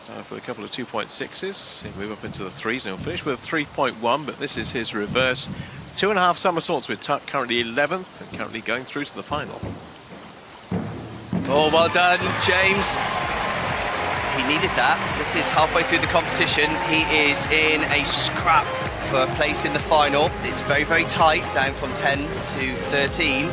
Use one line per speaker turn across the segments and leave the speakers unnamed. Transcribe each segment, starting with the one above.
Start off with a couple of 2.6s. He'll move up into the 3s and he'll finish with a 3.1, but this is his reverse 2.5 somersaults with tuck, currently 11th and currently going through to the final.
Oh, well done, James. He needed that. This is halfway through the competition. He is in a scrap for a place in the final. It's very, very tight, down from 10 to 13.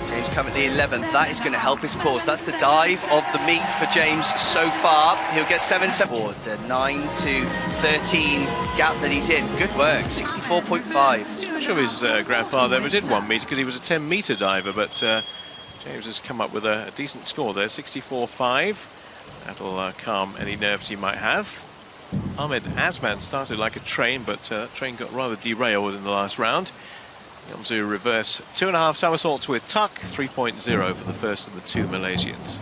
James currently 11th. That is going to help his cause. That's the dive of the meet for James so far. He'll get 7-7. The 9 to 13 gap that he's in. Good work, 64.5.
I'm not sure his grandfather ever did 1 metre because he was a 10-metre diver, but James has come up with a decent score there, 64.5. That'll calm any nerves he might have. Ahmed Azman started like a train, but that train got rather derailed in the last round. He comes to reverse 2.5 somersaults with tuck, 3.0 for the first of the 2 Malaysians.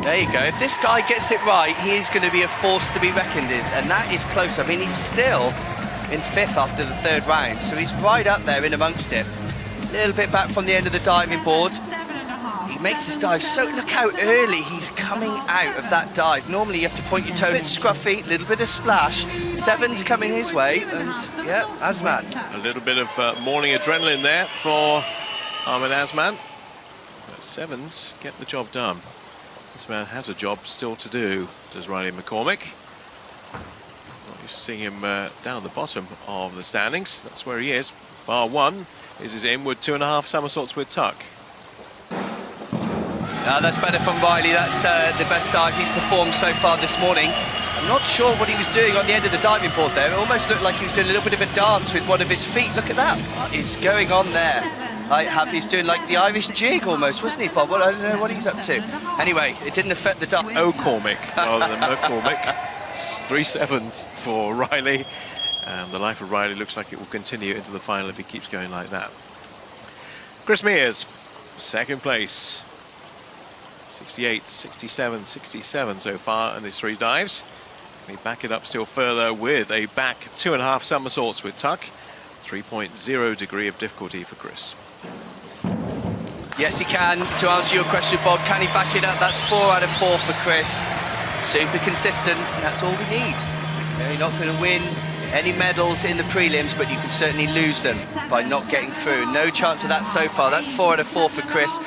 There you go. If this guy gets it right, he is going to be a force to be reckoned with, and that is close. I mean, he's still in 5th after the 3rd round, so he's right up there in amongst it. A little bit back from the end of the diving board. He makes his dive, so look how early he's coming out of that dive. Normally you have to point your toe, a bit scruffy, a little bit of splash. 7's coming his way, and yeah, Azman.
A little bit of morning adrenaline there for Ahmed Azman. But 7's get the job done. This man has a job still to do, does Riley McCormick. Not used to seeing him down the bottom of the standings. That's where he is. Bar 1 is his inward 2.5 somersaults with tuck.
That's better from Riley. That's the best dive he's performed so far this morning. I'm not sure what he was doing on the end of the diving board there. It almost looked like he was doing a little bit of a dance with one of his feet. Look at that. What is going on there? He's doing like the Irish jig almost, wasn't he, Bob? Well, I don't know what he's up to. Anyway, it didn't affect the dive.
O'Cormick rather than McCormick. 3 7s for Riley. And the life of Riley looks like it will continue into the final if he keeps going like that. Chris Mears, 2nd place. 68, 67, 67 so far in these 3 dives. They back it up still further with a back 2.5 somersaults with tuck. 3.0 degree of difficulty for Chris.
Yes, he can. To answer your question, Bob, can he back it up? That's 4 out of 4 for Chris. Super consistent, and that's all we need. You're not going to win any medals in the prelims, but you can certainly lose them by not getting through. No chance of that so far. That's 4 out of 4 for Chris.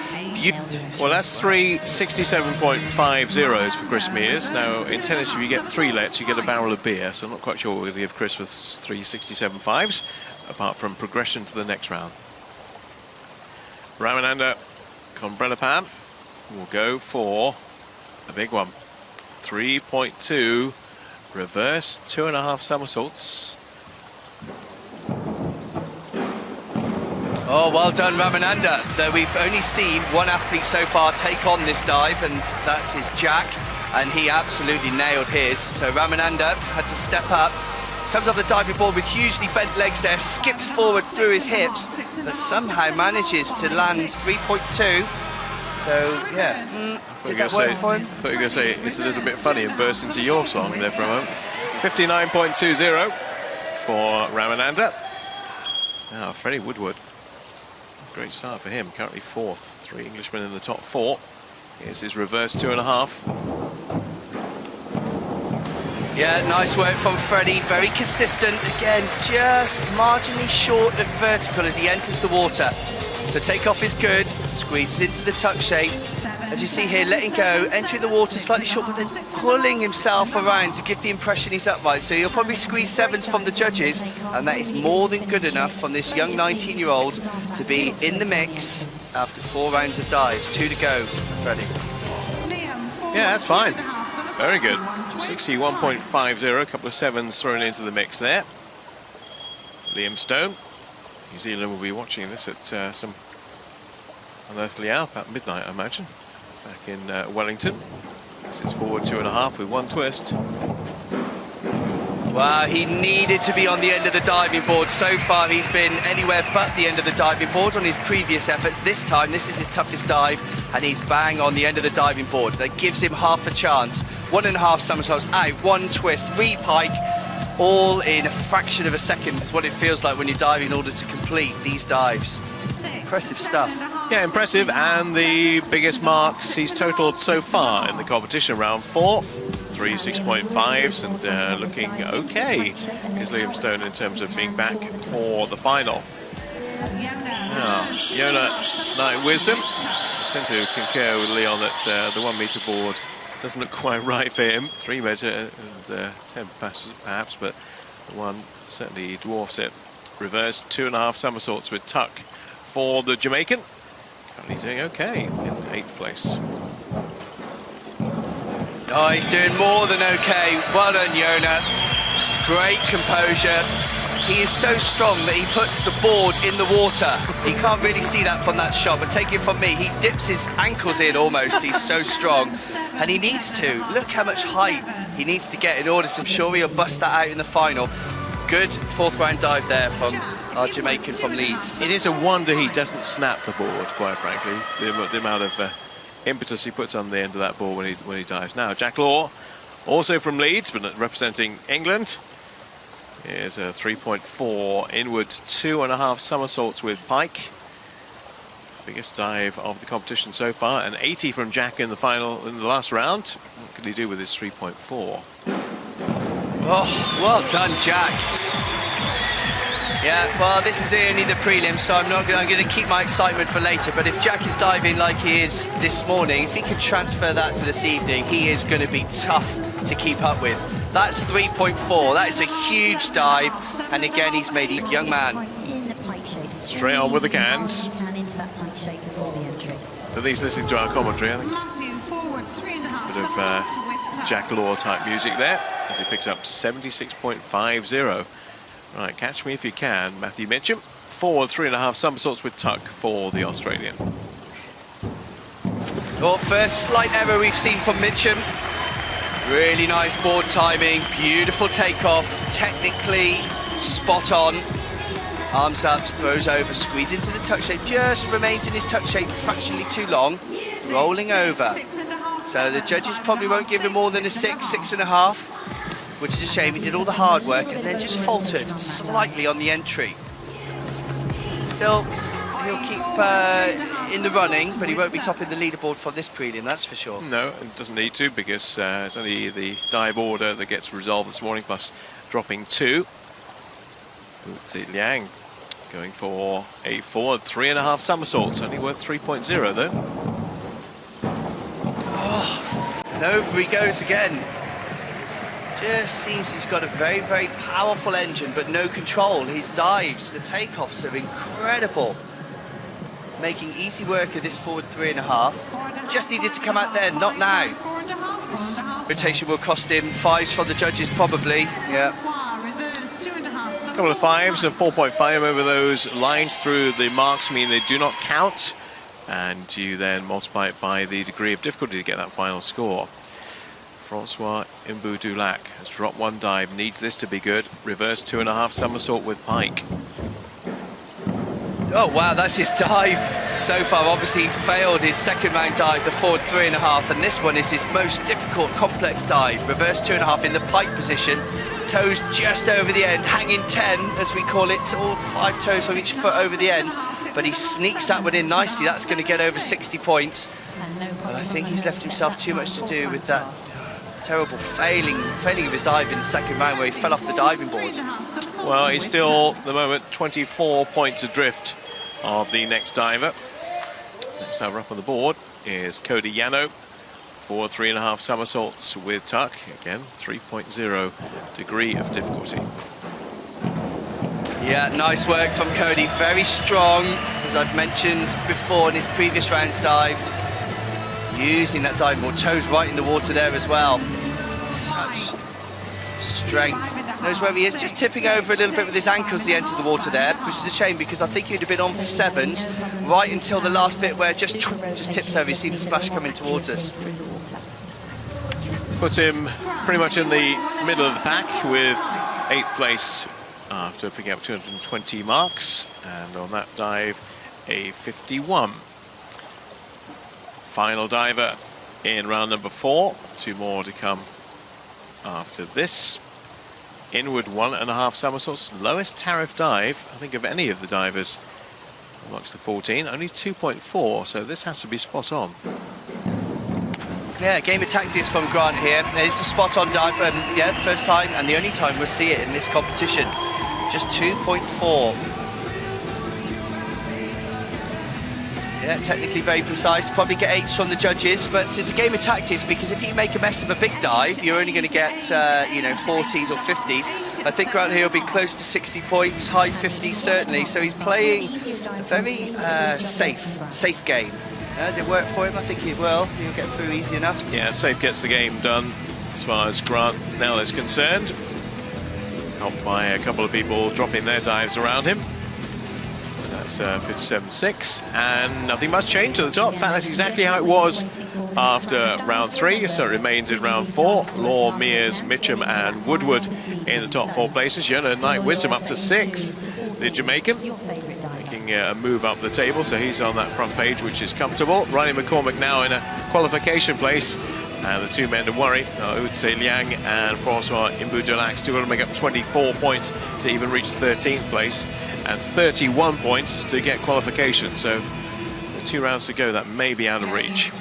Well, that's 3 67.50s for Chris Mears. Now, in tennis, if you get 3 lets, you get a barrel of beer, so I'm not quite sure what we'll give Chris with 3 67.5s, apart from progression to the next round. Ramananda Konbrelapam will go for a big one. 3.2 reverse 2.5 somersaults.
Oh, well done, Ramananda. Though we've only seen one athlete so far take on this dive, and that is Jack, and he absolutely nailed his. So Ramananda had to step up. Comes off the diving board with hugely bent legs there, skips forward through his hips, but somehow manages to land 3.2. So, yeah. Did that work for him?
I thought you were going to say it's a little bit funny and burst into your song there for a moment. 59.20 for Ramananda. Now, Freddie Woodward. Great start for him, currently 4th. 3 Englishmen in the top 4. Here's his reverse 2.5.
Yeah, nice work from Freddie, very consistent. Again, just marginally short of vertical as he enters the water. So takeoff is good, squeezes into the tuck shape. As you see here, letting go, entering the water slightly short, but then pulling himself around to give the impression he's upright. So he'll probably squeeze 7s from the judges, and that is more than good enough from this young 19-year-old to be in the mix after 4 rounds of dives. 2 to go for Freddie.
Yeah, that's fine. Very good. 61.50, a couple of 7s thrown into the mix there. Liam Stone. New Zealand will be watching this at some unearthly hour, about midnight, I imagine, back in Wellington. This is forward 2.5 with 1 twist.
Wow, he needed to be on the end of the diving board. So far, he's been anywhere but the end of the diving board on his previous efforts. This time, this is his toughest dive, and he's bang on the end of the diving board. That gives him half a chance. 1.5 somersaults out, 1 twist, re-pike, all in a fraction of a second. Is what it feels like when you're diving in order to complete these dives. Impressive stuff.
Yeah, impressive, and the biggest marks he's totaled so far in the competition, round 4. 3 6.5s and looking okay is Liam Stone in terms of being back for the final. Now, Yona Night Wisdom. I tend to concur with Leon that the 1 meter board doesn't look quite right for him. 3 meter and 10 passes perhaps, but the one certainly dwarfs it. Reverse 2.5 somersaults with tuck for the Jamaican. Currently doing okay in 8th place.
Oh, he's doing more than okay. Well done, Yona. Great composure. He is so strong that he puts the board in the water. He can't really see that from that shot, but take it from me, he dips his ankles in almost. He's so strong. And he needs to. Look how much height he needs to get in order to sure he'll bust that out in the final. Good 4th round dive there from our Jamaican from Leeds.
It is a wonder he doesn't snap the board, quite frankly. The amount of impetus he puts on the end of that ball when he dives. Now, Jack Law, also from Leeds, but representing England. Here's a 3.4 inward 2.5 somersaults with pike. Biggest dive of the competition so far. An 80 from Jack in the final, in the last round. What could he do with his 3.4?
Oh, well done, Jack. Yeah, well, this is only the prelims, so I'm going to keep my excitement for later. But if Jack is diving like he is this morning, if he can transfer that to this evening, he is going to be tough to keep up with. That's 3.4. That is a huge dive, and again, he's made a young man.
Straight on with the cans. For these listening to our commentary, I think a bit of Jack Law type music there as he picks up 76.50. Right, catch me if you can, Matthew Mitchum. Forward 3.5 somersaults with tuck for the Australian.
Oh, first slight error we've seen from Mitchum. Really nice board timing, beautiful takeoff, technically spot on. Arms up, throws over, squeeze into the tuck shape, just remains in his tuck shape fractionally too long, rolling over. So the judges probably won't give him more than a 6, 6.5, which is a shame. He did all the hard work and then just faltered slightly on the entry. Still, he'll keep in the running, but he won't be topping the leaderboard for this prelim, that's for sure.
No, it doesn't need to, because it's only the dive order that gets resolved this morning, plus dropping 2. Zi Liang going for a forward 3.5 somersaults, only worth 3.0 though.
Oh, and over he goes again. Just seems he's got a very, very powerful engine, but no control. His dives, the takeoffs are incredible. Making easy work of this forward 3.5. Just needed to come out there, not now. This rotation will cost him 5s from the judges, probably. Yeah.
A couple of 5s, a 4.5 over those lines through the marks mean they do not count. And you then multiply it by the degree of difficulty to get that final score. Francois Imbu Dulac has dropped 1 dive, needs this to be good. Reverse 2.5 somersault with pike.
Oh wow, that's his dive so far. Obviously he failed his 2nd round dive, the forward 3.5, and this one is his most difficult, complex dive. Reverse 2.5 in the pike position, toes just over the end, hanging 10 as we call it, all 5 toes from each foot over the end. But he sneaks that one in nicely. That's going to get over 60 points. But I think he's left himself too much to do with that terrible failing of his dive in the 2nd round where he fell off the diving board.
Well, he's still, at the moment, 24 points adrift of the next diver. Next diver up on the board is Cody Yano. For 3.5 somersaults with tuck. Again, 3.0 degree of difficulty.
Yeah, nice work from Cody. Very strong, as I've mentioned before in his previous rounds dives. Using that dive board, toes right in the water there as well. Such strength. Knows where he is, just tipping over a little bit with his ankles the enter the water there, which is a shame because I think he'd have been on for 7s right until the last bit where just tips over. You see the splash coming towards us.
Puts him pretty much in the middle of the pack with 8th place after picking up 220 marks, and on that dive a 51. Final diver in round number 4. 2 more to come after this. Inward 1.5 somersaults, lowest tariff dive I think of any of the divers amongst the 14, only 2.4, so this has to be spot on.
Yeah, game of tactics from Grant here. It's a spot-on dive, yeah, first time and the only time we'll see it in this competition. Just 2.4. Yeah, technically very precise. Probably get 8s from the judges, but it's a game of tactics because if you make a mess of a big dive, you're only going to get, you know, 40s or 50s. I think Grant here will be close to 60 points, high 50s certainly. So he's playing a very safe game. Does it work for him? I think he will. He'll get through easy enough.
Yeah, safe gets the game done as far as Grant Nell is concerned. Helped by a couple of people dropping their dives around him. That's 57.6, and nothing much changed to the top. In fact, that's exactly how it was after round 3, so it remains in round 4. Law, Mears, Mitchum and Woodward in the top 4 places. Yona Knight Wisdom up to 6th, the Jamaican, making a move up the table, so he's on that front page, which is comfortable. Riley McCormick now in a qualification place. And the two men to worry, Utse Liang and Francois Imbu-Delac, still got to make up 24 points to even reach 13th place, and 31 points to get qualification. So, with 2 rounds to go, that may be out of reach.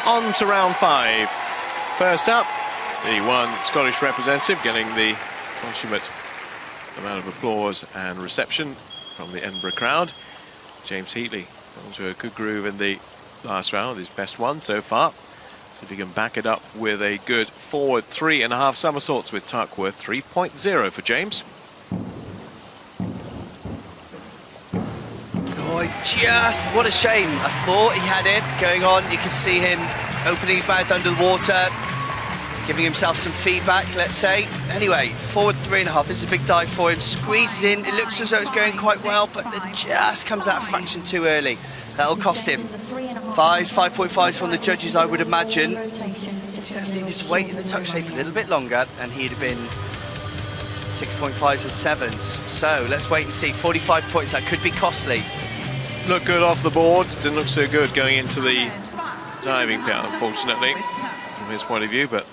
On to round 5. First up, the one Scottish representative getting the consummate amount of applause and reception from the Edinburgh crowd. James Heatley onto a good groove in the last round, his best one so far. See if he can back it up with a good forward 3.5 somersaults with tuck worth 3.0 for James.
Oh, what a shame. I thought he had it going on. You could see him opening his mouth under the water, giving himself some feedback, let's say. Anyway, forward 3.5. This is a big dive for him. Squeezes in. It looks as though it's going quite well, but it just comes out a fraction too early. That'll cost him 5.5s from the judges, I would imagine. He just needed to wait in the tuck shape a little bit longer, and he'd have been 6.5s and 7s. So let's wait and see. 45 points. That could be costly.
Looked good off the board. Didn't look so good going into the diving pit, unfortunately, from his point of view. But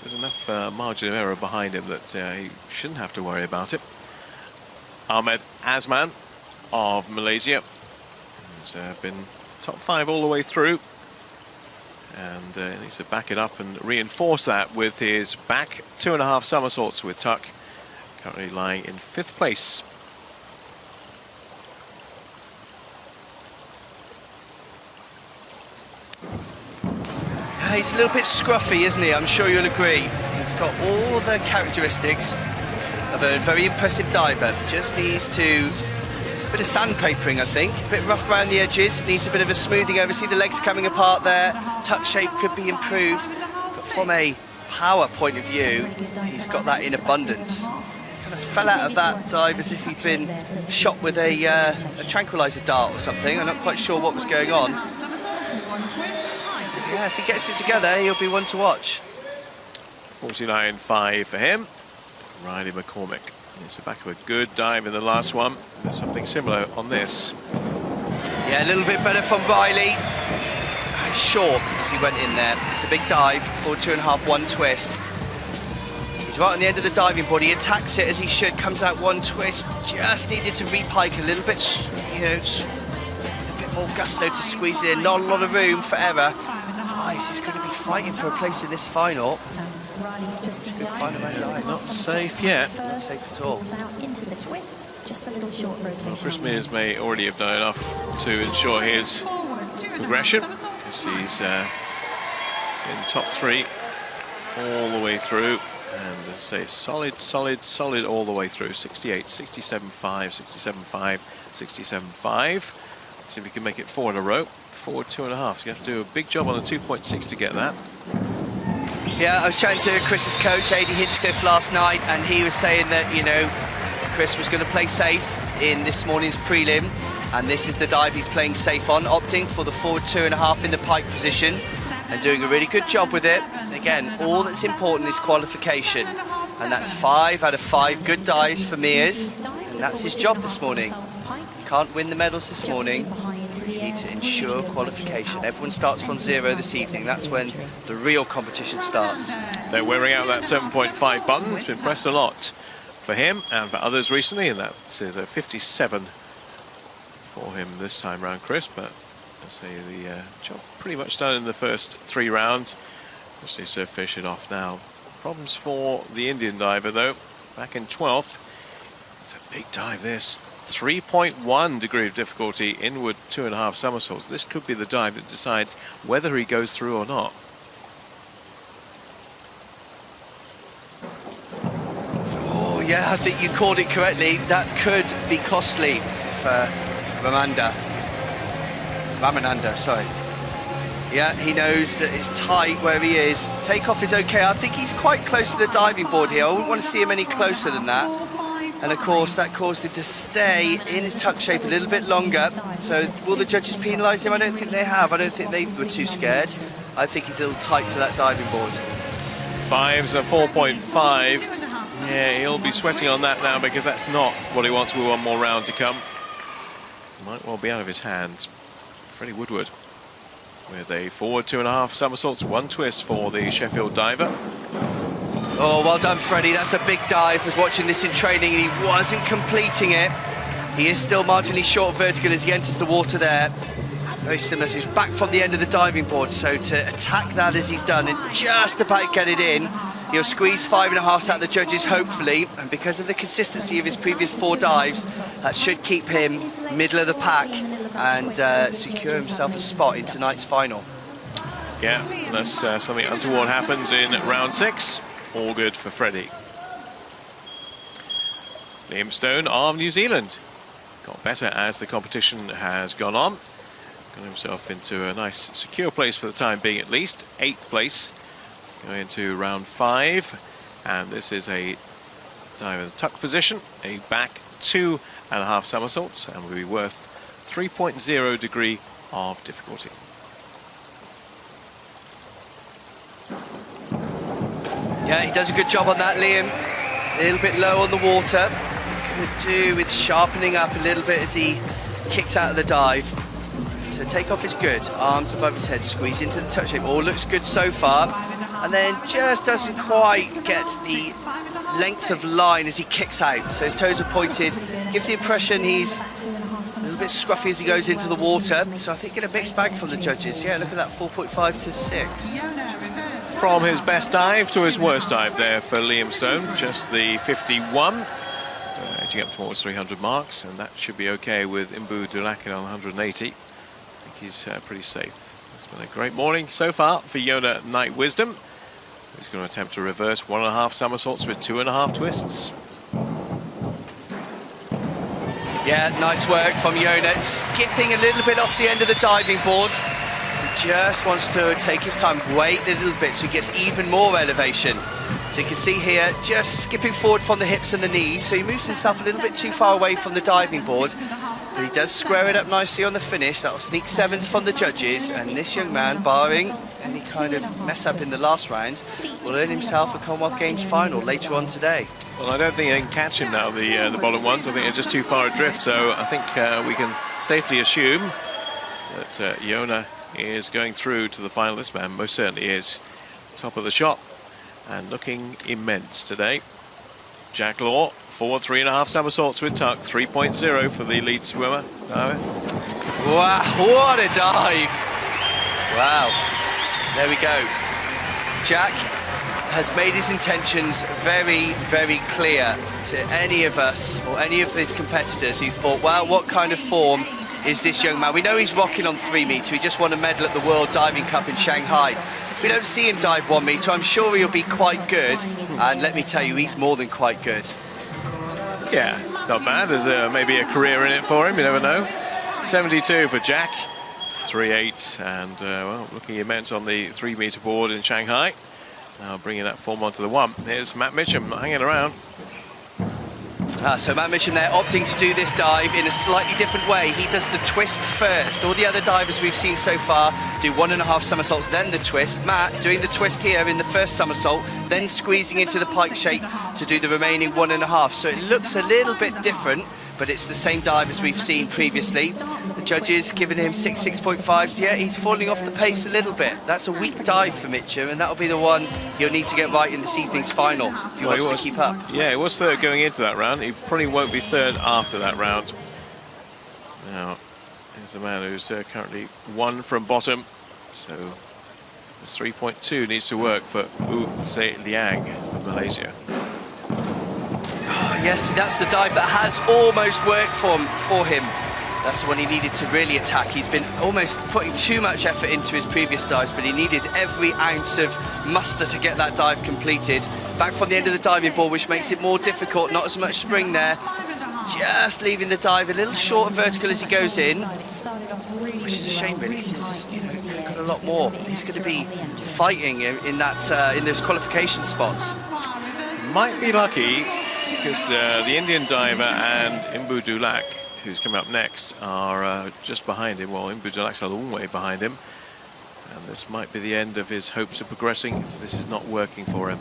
there's enough margin of error behind him that he shouldn't have to worry about it. Ahmed Azman of Malaysia has been top 5 all the way through, and he needs to back it up and reinforce that with his back 2.5 somersaults with tuck, currently lying in 5th place.
He's a little bit scruffy, isn't he? I'm sure you'll agree. He's got all the characteristics of a very impressive diver. Just needs to bit of sandpapering, I think. It's a bit rough around the edges, needs a bit of a smoothing over. See the legs coming apart there. Tuck shape could be improved, but from a power point of view, he's got that in abundance. Kind of fell out of that dive as if he'd been shot with a tranquilizer dart or something. I'm not quite sure what was going on. Yeah, if he gets it together, he'll be one to watch.
49.5 for him. Riley McCormick. It's the back of a good dive in the last one. There's something similar on this.
Yeah, a little bit better from Riley. Short as he went in there. It's a big dive, forward 2.5, 1 twist. He's right on the end of the diving board. He attacks it as he should, comes out 1 twist. Just needed to repike a little bit, you know, with a bit more gusto to squeeze it in. Not a lot of room for error. He's going to be fighting for a place in this final. It's a good final dive.
Not safe yet.
Not safe at all.
Well, Chris Mears may already have done enough to ensure his progression, because he's in top 3 all the way through, and as I say, solid all the way through. 68, 67.5, 67.5, 67.5. See if we can make it 4 in a row. Forward 2.5, so you have to do a big job on the 2.6 to get that.
Yeah, I was chatting to Chris's coach, A.D. Hinchcliffe, last night, and he was saying that, you know, Chris was going to play safe in this morning's prelim, and this is the dive he's playing safe on, opting for the forward 2.5 in the pike position, and doing a really good job with it. Again, all that's important is qualification, and that's 5 out of 5 good dives for Mears, and that's his job this morning. Can't win the medals this morning. You need to ensure qualification. Everyone starts from 0 this evening. That's when the real competition starts.
They're wearing out that 7.5 button. It's been pressed a lot for him and for others recently, and that is a 57 for him this time round, Chris. But say the job pretty much done in the first 3 rounds. Just needs to fish it off now. Problems for the Indian diver though. Back in 12th. It's a big dive this. 3.1 degree of difficulty, inward 2.5 somersaults. This could be the dive that decides whether he goes through or not.
Oh yeah, I think you called it correctly. That could be costly for Ramananda, sorry. Yeah, he knows that it's tight where he is. Takeoff is okay. I think he's quite close to the diving board here. I wouldn't want to see him any closer than that. And of course, that caused him to stay in his tuck shape a little bit longer. So will the judges penalise him? I don't think they have. I don't think they were too scared. I think he's a little tight to that diving board.
5's a 4.5. Yeah, he'll be sweating on that now because that's not what he wants with one more round to come. Might well be out of his hands. Freddie Woodward with a forward 2.5 somersaults, 1 twist for the Sheffield diver.
Oh, well done, Freddie. That's a big dive. I was watching this in training and he wasn't completing it. He is still marginally short vertical as he enters the water there. Very similar to he's back from the end of the diving board. So to attack that as he's done and just about get it in, he'll squeeze 5.5 out of the judges, hopefully. And because of the consistency of his previous 4 dives, that should keep him middle of the pack and secure himself a spot in tonight's final.
Yeah, unless something untoward happens in round 6. All good for Freddie. Liam Stone of New Zealand got better as the competition has gone on. Got himself into a nice secure place for the time being at least. 8th place going into round 5. And this is a dive in the tuck position. A back 2.5 somersaults and will be worth 3.0 degree of difficulty.
Yeah, he does a good job on that, Liam. A little bit low on the water. Could do with sharpening up a little bit as he kicks out of the dive. So takeoff is good. Arms above his head, squeeze into the tuck shape. All looks good so far. And then just doesn't quite get the length of line as he kicks out. So his toes are pointed. Gives the impression he's a little bit scruffy as he goes into the water. So I think get a mixed bag from the judges. Yeah, look at that, 4.5 to 6.
From his best dive to his worst dive there for Liam Stone, just the 51, edging up towards 300 marks, and that should be okay with Imbu Dulakin on 180. I think he's pretty safe. It's been a great morning so far for Yona Night Wisdom, who's going to attempt to reverse 1.5 somersaults with 2.5 twists.
Yeah, nice work from Yona, skipping a little bit off the end of the diving board. Just wants to take his time, wait a little bit so he gets even more elevation. So you can see here, just skipping forward from the hips and the knees, so he moves himself a little bit too far away from the diving board. But he does square it up nicely on the finish. That'll sneak 7s from the judges, and this young man, barring any kind of mess up in the last round, will earn himself a Commonwealth Games final later on today.
Well, I don't think they can catch him now, the bottom ones. I think they're just too far adrift, so I think we can safely assume that Yona is going through to the final. This man most certainly is. Top of the shot and looking immense today. Jack Law, forward 3.5 somersaults with tuck, 3.0 for the lead swimmer.
Wow, what a dive! Wow, there we go. Jack has made his intentions very, very clear to any of us or any of his competitors who thought, well, what kind of form is this young man? We know he's rocking on 3 metre. He just won a medal at the World Diving Cup in Shanghai. We don't see him dive 1 metre. I'm sure he'll be quite good. And let me tell you, he's more than quite good.
Yeah, not bad. There's maybe a career in it for him. You never know. 72 for Jack. 3.8 and, well, looking immense on the 3 metre board in Shanghai. Now bringing that form onto the 1. Here's Matt Mitchum hanging around.
So Matt Mitchum there opting to do this dive in a slightly different way. He does the twist first. All the other divers we've seen so far do 1.5 somersaults, then the twist. Matt doing the twist here in the first somersault, then squeezing into the pike shape to do the remaining 1.5. So it looks a little bit different, but it's the same dive as we've seen previously. The judges giving him 6.5s. Yeah, he's falling off the pace a little bit. That's a weak dive for Mitchum, and that'll be the one he'll need to get right in this evening's final if he wants to keep up.
Yeah, he was third going into that round. He probably won't be third after that round. Now, is the man who's currently 1 from bottom. So this 3.2 needs to work for Se Liang of Malaysia.
Yes, that's the dive that has almost worked for him. That's the one he needed to really attack. He's been almost putting too much effort into his previous dives, but he needed every ounce of muster to get that dive completed. Back from the end of the diving board, which makes it more difficult, not as much spring there. Just leaving the dive a little short of vertical as he goes in, which is a shame really, because he's got a lot more. He's going to be fighting in those qualification spots.
Might be lucky, because the Indian diver and Imbu Dulak, who's coming up next, are just behind him. Well, Imbu Dulak's a long way behind him, and this might be the end of his hopes of progressing if this is not working for him.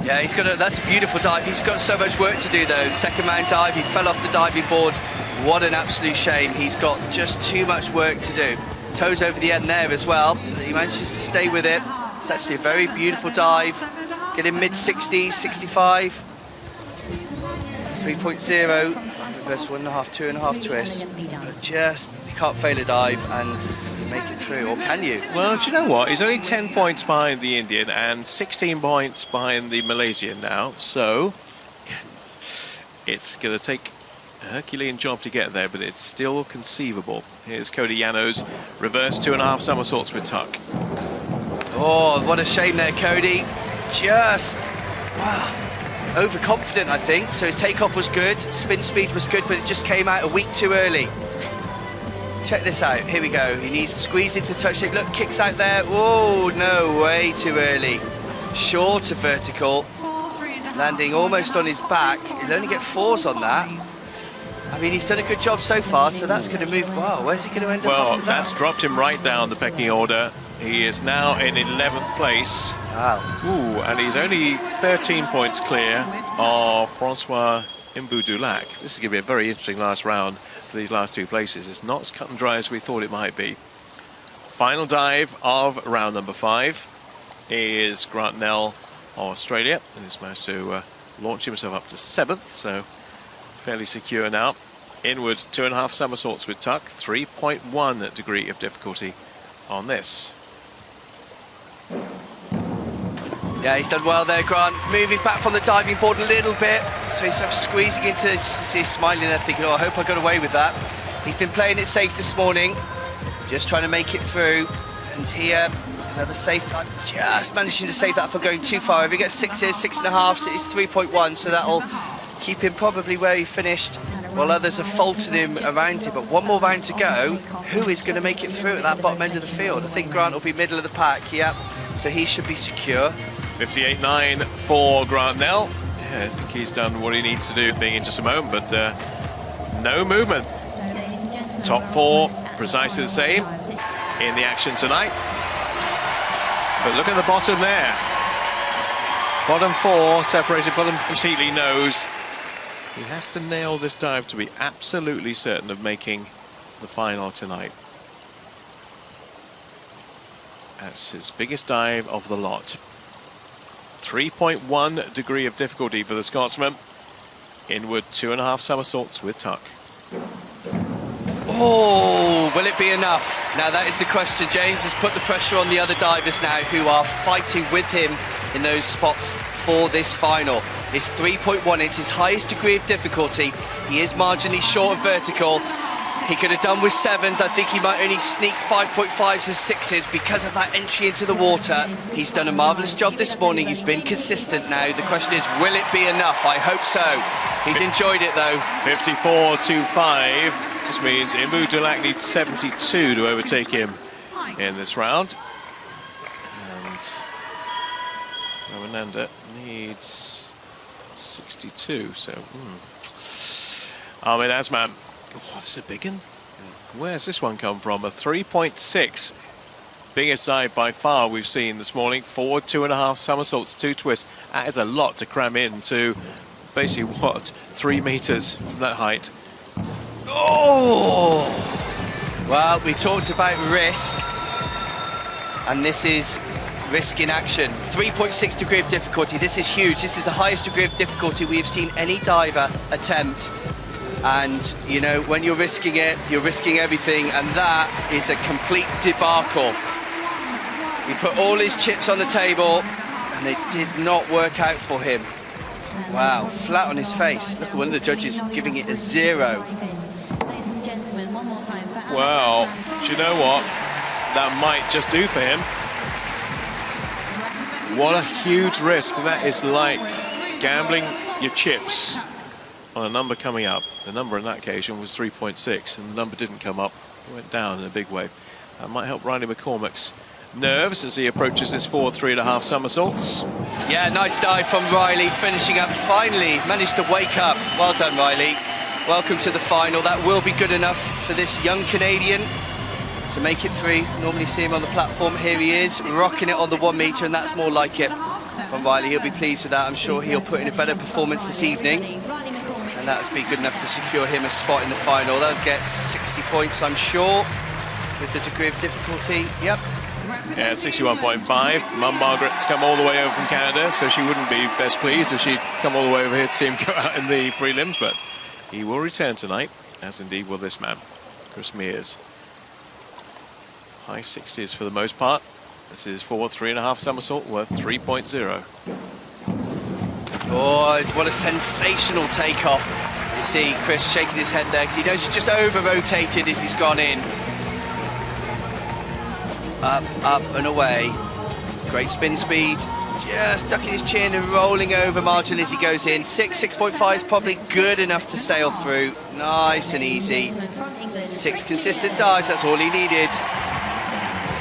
Yeah, that's a beautiful dive. He's got so much work to do though. Second round dive, he fell off the diving board. What an absolute shame. He's got just too much work to do. Toes over the end there as well. He manages to stay with it. It's actually a very beautiful dive. Getting mid-60s, 65. 3.0, reverse 1.5, 2.5 twists. But just, you can't fail a dive and make it through, or can you?
Well, do you know what? He's only 10 points behind the Indian and 16 points behind the Malaysian now. So it's going to take a Herculean job to get there, but it's still conceivable. Here's Cody Llanos, reverse 2.5 somersaults with tuck.
Oh, what a shame there, Cody. Just, wow, overconfident, I think. So his takeoff was good, spin speed was good, but it just came out a week too early. Check this out, here we go. He needs to squeeze into touch shape. Look, kicks out there. Oh, no, way too early. Short of vertical, landing almost on his back. He'll only get 4s on that. I mean, he's done a good job so far, so that's going to move. Wow, where's he going to end up?
Well,
after that?
That's dropped him right down the pecking order. He is now in 11th place.
Wow.
Ooh, and he's only 13 points clear of Francois Imbu Dulak. This is going to be a very interesting last round for these last 2 places. It's not as cut and dry as we thought it might be. Final dive of round number 5 is Grant Nell of Australia, and he's managed to launch himself up to 7th, so fairly secure now. Inward 2.5 somersaults with tuck, 3.1 degree of difficulty on this.
Yeah, he's done well there, Grant. Moving back from the diving board a little bit. So he's squeezing into this. He's smiling there thinking, oh, I hope I got away with that. He's been playing it safe this morning. Just trying to make it through. And here, another safe dive. Just managing to save that from going too far. If he gets 6s, 6.5, so it's 3.1. So that'll keep him probably where he finished, while others have faltered him around him. But one more round to go. Who is going to make it through at that bottom end of the field? I think Grant will be middle of the pack. Yep. So he should be secure.
58.9 for Grant Nell. Yeah, I think he's done what he needs to do, being in just a moment, but no movement. Top 4, precisely the same in the action tonight. But look at the bottom there. Bottom 4 separated from Heatley knows he has to nail this dive to be absolutely certain of making the final tonight. That's his biggest dive of the lot. 3.1 degree of difficulty for the Scotsman. Inward 2.5 somersaults with tuck.
Oh, will it be enough? Now that is the question. James has put the pressure on the other divers now who are fighting with him in those spots for this final. It's 3.1, it's his highest degree of difficulty. He is marginally short of vertical. He could have done with 7s. I think he might only sneak 5.5s and 6s because of that entry into the water. He's done a marvellous job this morning. He's been consistent now. The question is, will it be enough? I hope so. He's enjoyed it though. 54.25. This means Imbu Dulak needs 72 to overtake him in this round. And Ramananda needs 62. So, Ahmed Asman. Oh, this is a big one. Where's this one come from? A 3.6. Biggest dive by far we've seen this morning. Forward 2.5 somersaults, 2 twists. That is a lot to cram into basically, what, 3 meters from that height. Oh! Well, we talked about risk, and this is risk in action. 3.6 degree of difficulty. This is huge. This is the highest degree of difficulty we have seen any diver attempt And, you know, when you're risking it, you're risking everything, and that is a complete debacle. He put all his chips on the table, and it did not work out for him. Wow, flat on his face. Look at one of the judges giving it a 0.
Well, do you know what? That might just do for him. What a huge risk. That is like gambling your chips on a number coming up. The number on that occasion was 3.6, and the number didn't come up. It went down in a big way. That might help Riley McCormack's nerves as he approaches his 3.5 somersaults.
Yeah, nice dive from Riley, finishing up. Finally managed to wake up. Well done, Riley. Welcome to the final. That will be good enough for this young Canadian to make it through. Normally see him on the platform. Here he is, rocking it on the 1 metre, and that's more like it from Riley. He'll be pleased with that. I'm sure he'll put in a better performance this evening, and that'll be good enough to secure him a spot in the final. They'll get 60 points, I'm sure, with the degree of difficulty. Yep.
Yeah, 61.5. Mum Margaret's come all the way over from Canada, so she wouldn't be best pleased if she'd come all the way over here to see him go out in the prelims, but he will return tonight, as indeed will this man, Chris Mears. High 60s for the most part. This is 3.5 somersault worth 3.0.
Oh, what a sensational takeoff. You see Chris shaking his head there because he knows he's just over-rotated as he's gone in. Up, up and away. Great spin speed. Just ducking his chin and rolling over marginally as he goes in. 6.5 is probably good enough to sail through. Nice and easy. 6 consistent dives, that's all he needed.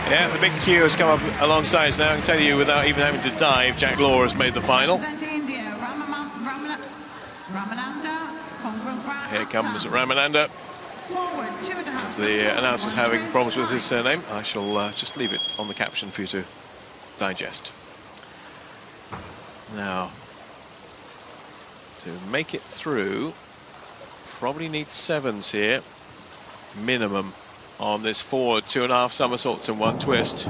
Yeah, the big queue has come up alongside us now. I can tell you, without even having to dive, Jack Law has made the final. Here comes Ramananda. As the announcer's having problems with his surname, I shall just leave it on the caption for you to digest. Now, to make it through, probably need 7s here, minimum, on this forward 2.5 somersaults and 1 twist.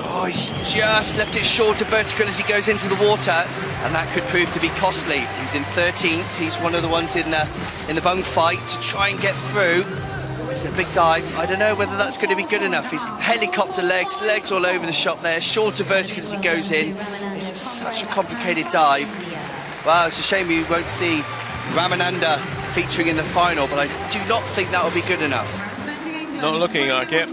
Oh, he's just left it short of vertical as he goes into the water, and that could prove to be costly. He's in 13th. He's one of the ones in the bung fight to try and get through. It's a big dive. I don't know whether that's going to be good enough. He's helicopter legs all over the shop there, short of vertical as he goes in. It's such a complicated dive. Wow, it's a shame we won't see Ramananda featuring in the final, but I do not think that will be good enough.
Not looking like it.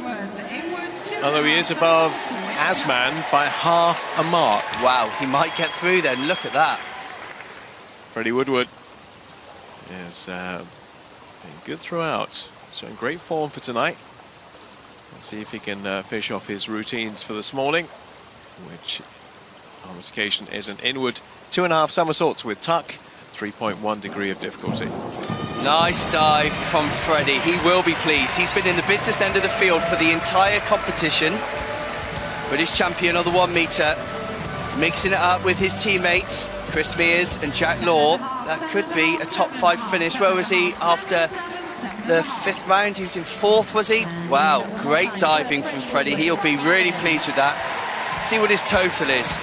Although he is above Asman by half a mark.
Wow, he might get through then. Look at that.
Freddie Woodward is been good throughout. Showing great form for tonight. Let's see if he can finish off his routines for this morning, which on this occasion is an inward 2.5 somersaults with tuck, 3.1 degree of difficulty.
Nice dive from Freddie. He will be pleased. He's been in the business end of the field for the entire competition. British champion on the 1 metre, mixing it up with his teammates, Chris Mears and Jack Law. That could be a top 5 finish. Where was he after the 5th round? He was in 4th, was he? Wow, great diving from Freddie. He'll be really pleased with that. See what his total is.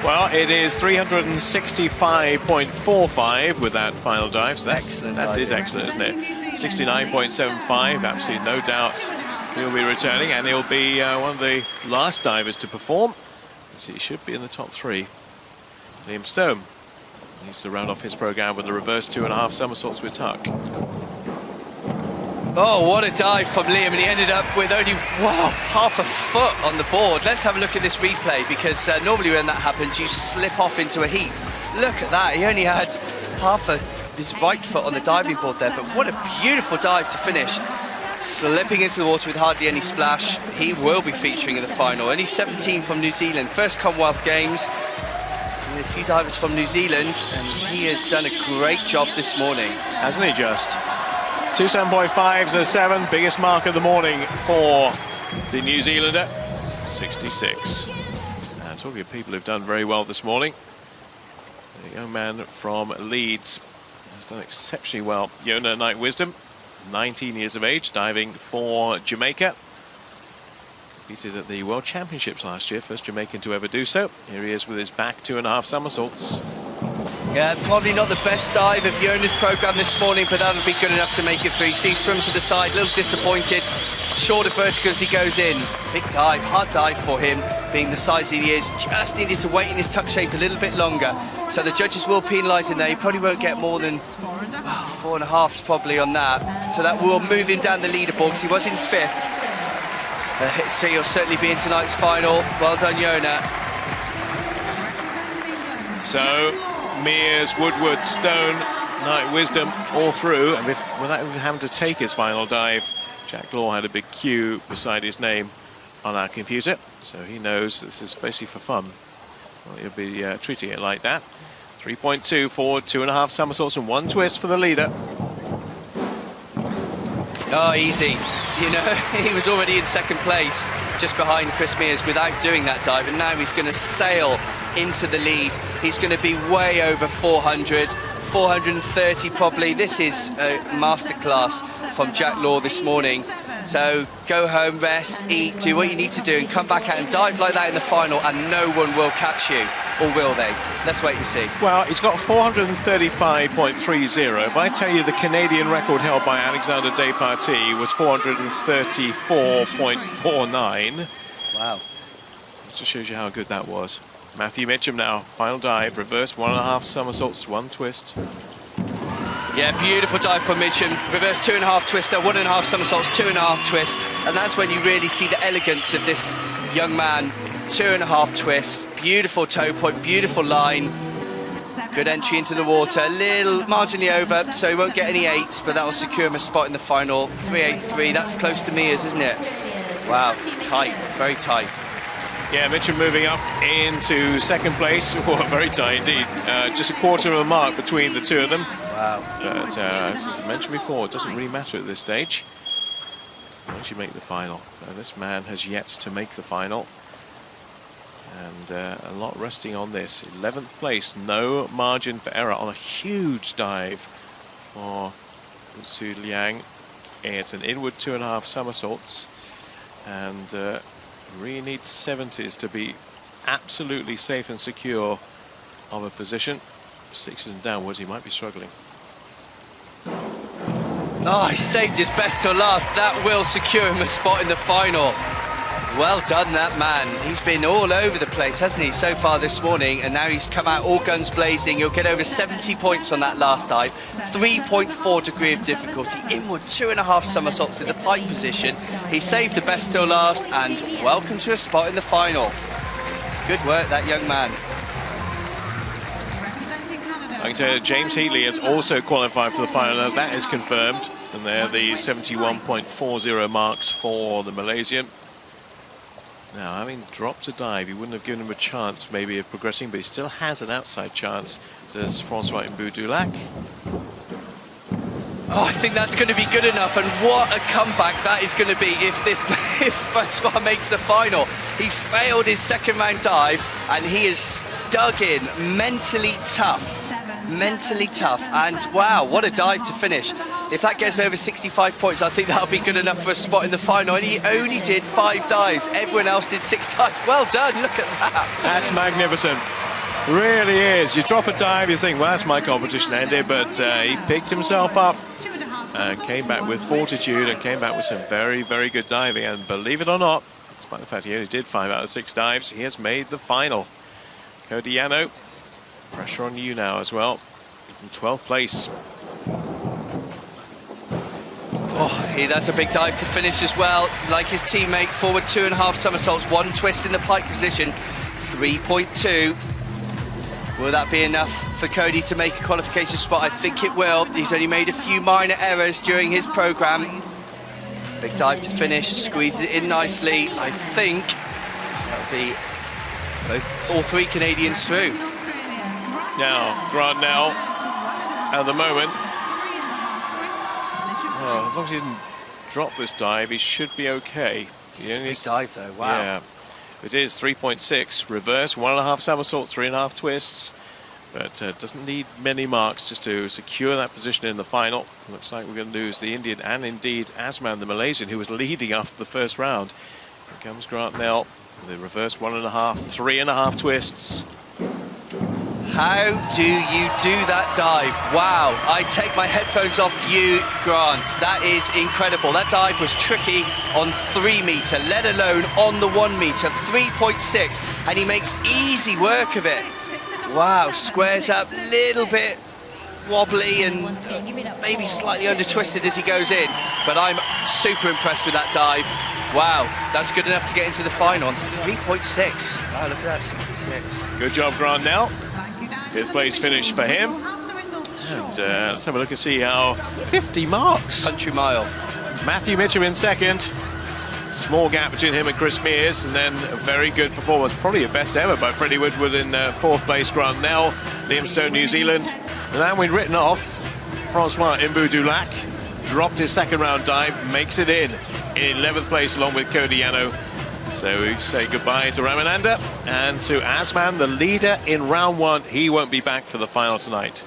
Well, it is 365.45 with that final dive. So
excellent.
That is excellent, isn't it? 69.75, absolutely no doubt he'll be returning, and he'll be one of the last divers to perform. So he should be in the top 3. Liam Stone needs to round off his program with a reverse 2.5 somersaults with tuck.
Oh, what a dive from Liam, and he ended up with only, wow, half a foot on the board. Let's have a look at this replay, because normally when that happens, you slip off into a heap. Look at that, he only had half his right foot on the diving board there, but what a beautiful dive to finish. Slipping into the water with hardly any splash. He will be featuring in the final. Only 17 from New Zealand, first Commonwealth Games. And a few divers from New Zealand, and he has done a great job this morning.
Hasn't he just? 2 7.5s and a 7, biggest mark of the morning for the New Zealander, 66. And talking of people who've done very well this morning, the young man from Leeds has done exceptionally well. Yona Knight Wisdom, 19 years of age, diving for Jamaica. Competed at the World Championships last year, first Jamaican to ever do so. Here he is with his back 2.5 somersaults.
Yeah, probably not the best dive of Jona's programme this morning, but that'll be good enough to make it through. See, swim to the side, a little disappointed. Short of vertical as he goes in. Big dive, hard dive for him, being the size he is. Just needed to wait in his tuck shape a little bit longer. So the judges will penalise him there. He probably won't get more than 4.5s probably on that. So that will move him down the leaderboard because he was in 5th. So he'll certainly be in tonight's final. Well done, Jona.
So, Mears, Woodward, Stone, Knight, Wisdom, all through, and without even having to take his final dive, Jack Law had a big Q beside his name on our computer, so he knows this is basically for fun. Well, he'll be treating it like that. 3.2 forward, 2.5 somersaults and 1 twist for the leader.
Oh, easy. You know, he was already in 2nd place, just behind Chris Mears without doing that dive, and now he's going to sail into the lead. He's going to be way over 400, 430 probably. This is a masterclass from Jack Law this morning. So go home, rest, eat, do what you need to do, and come back out and dive like that in the final, and no one will catch you. Or will they? Let's wait and see.
Well, he's got 435.30. If I tell you the Canadian record held by Alexander Despartie was 434.49.
Wow.
It just shows you how good that was. Matthew Mitchum now, final dive, reverse 1.5 somersaults, 1 twist.
Yeah, beautiful dive from Mitchum. Reverse 2.5 twister, 1.5 somersaults, 2.5 twists. And that's when you really see the elegance of this young man. 2.5 twists, beautiful toe point, beautiful line. Good entry into the water, a little marginally over, so he won't get any 8s, but that will secure him a spot in the final. 3.83, that's close to Mears, isn't it? Wow, tight, very tight.
Yeah, Mitchum moving up into 2nd place. Oh, very tight indeed. Just a quarter of a mark between the two of them.
Wow.
But as I mentioned before, it doesn't really matter at this stage. Once you make the final. This man has yet to make the final. And a lot resting on this. 11th place, no margin for error on a huge dive for Su Liang. It's an inward 2.5 somersaults. And really needs 70s to be absolutely safe and secure of a position. 6s and downwards, he might be struggling.
Oh, he saved his best till last. That will secure him a spot in the final. Well done, that man. He's been all over the place, hasn't he, so far this morning, and now he's come out all guns blazing. He'll get over 70 points on that last dive. 3.4 degree of difficulty. Inward 2.5 somersaults in the pike position. He saved the best till last, and welcome to a spot in the final. Good work, that young man.
I can tell you, James Heatley has also qualified for the final, as that is confirmed. And they're the 71.40 marks for the Malaysian. Now, having dropped a dive, he wouldn't have given him a chance maybe of progressing, but he still has an outside chance. Does Francois Mbou-Dulac?
Oh, I think that's going to be good enough, and what a comeback that is going to be if Francois makes the final. He failed his 2nd round dive, and he is dug in, mentally tough, and wow, what a dive to finish. If that gets over 65 points, I think that'll be good enough for a spot in the final, and he only did 5 dives. Everyone else did 6 dives. Well done, look at that.
That's magnificent. Really is. You drop a dive, you think, well, that's my competition ended, but he picked himself up and came back with fortitude and came back with some very, very good diving. And believe it or not, despite the fact he only did 5 out of 6 dives, he has made the final. Cody Yano, pressure on you now as well. He's in 12th place.
Oh, that's a big dive to finish as well. Like his teammate, forward 2.5 somersaults, 1 twist in the pike position, 3.2. Will that be enough for Cody to make a qualification spot? I think it will. He's only made a few minor errors during his programme. Big dive to finish, squeezes it in nicely. I think that'll be all 3 Canadians through.
Now, Grant Nell, at the moment, well, as long as he didn't drop this dive, he should be okay.
It's a big dive though, wow.
Yeah, it is 3.6, reverse, 1.5 somersaults, 3.5 twists, but doesn't need many marks just to secure that position in the final. Looks like we're going to lose the Indian and indeed Asman, the Malaysian, who was leading after the first round. Here comes Grant Nell, the reverse 1.5, 3.5 twists.
How do you do that dive? Wow, I take my headphones off to you, Grant. That is incredible. That dive was tricky on 3 metre, let alone on the 1 metre, 3.6, and he makes easy work of it. Wow, squares up, little bit wobbly and maybe slightly under twisted as he goes in, but I'm super impressed with that dive. Wow, that's good enough to get into the final on 3.6. Wow, look at that, 66.
Good job, Grant Nell. 5th place finish for him. And let's have a look and see how 50 marks.
Country mile.
Matthew Mitchell in 2nd. Small gap between him and Chris Mears, and then a very good performance, probably a best ever by Freddie Woodward in 4th place. Grant Nell, Liam Stone, New Zealand. And then we'd written off Francois Imbu-Dulac, dropped his 2nd round dive, makes it in 11th place along with Cody Yano. So we say goodbye to Ramananda and to Asman, the leader in round 1. He won't be back for the final tonight.